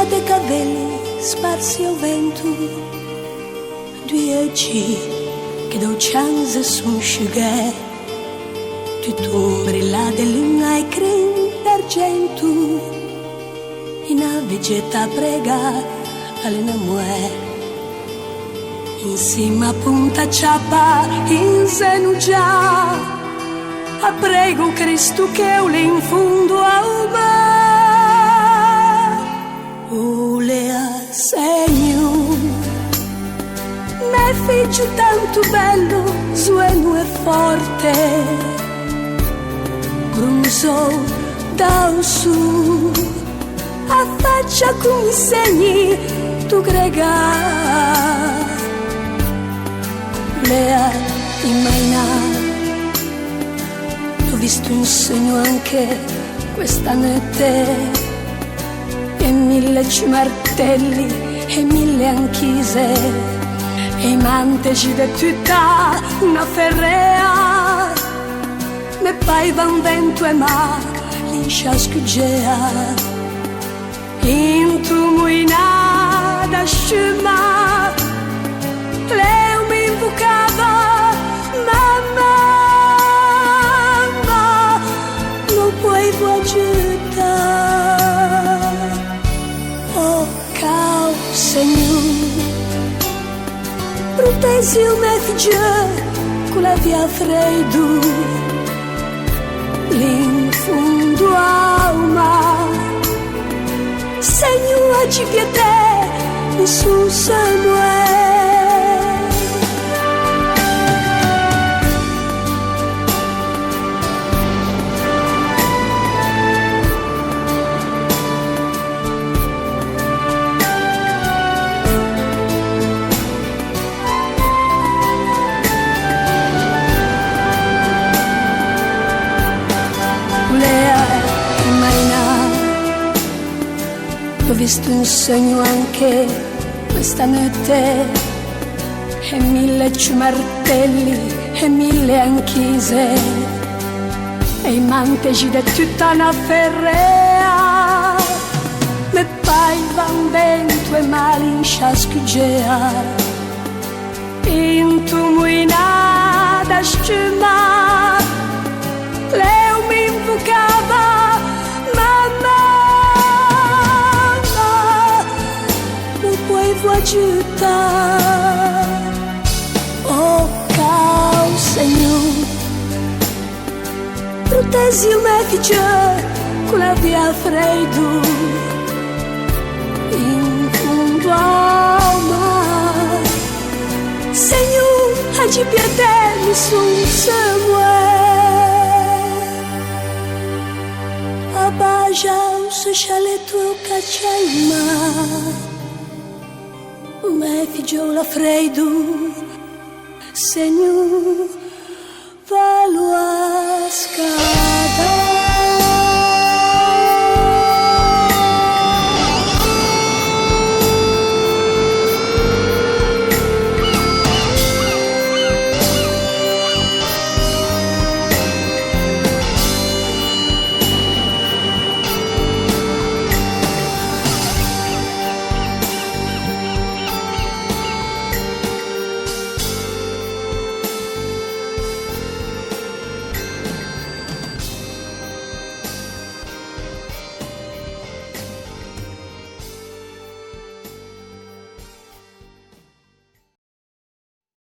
dei capelli sparsi al vento, due occhi che da chance sono asciugati, tutto brilla di luna e crin d'argento, in una vegeta prega all'inamore. Insieme a punta ciappa in seno già, a prego Cristo che ule in fondo al mar. Ulea segno, me figlio tanto bello, sueno e forte, grunzo da su, a faccia come segni tu grega. Lea immaginare, ho visto un sogno anche questa notte, e 1000 martelli e 1000 anchise, e i manteci di tutta una ferrea, me paiva un vento e ma liscia scuggea, in tu muinada scema, Leo mi invocava, mamma, non puoi aggiustare. Oh, caro Signore, protesi o me figlio con la via freddo, lì in fondo al mare, Signore, aggi pietà, nessun Samuele. Ho visto un sogno anche questa notte, e 1000 martelli e 1000 anchise, e i manteci di tutta una ferrea, me paiva un vento e malincia scuggea, in tu muinada scema, Leo mi invocava, aiutare. Oh, caro Signore, protesi o me figlio con la via freddo, in fondo al mare, Signore, aggi pietà, nessun Samuele. Abbagia un sociale tuo cacciaima, me figlio la freddo, Signore, va a scala.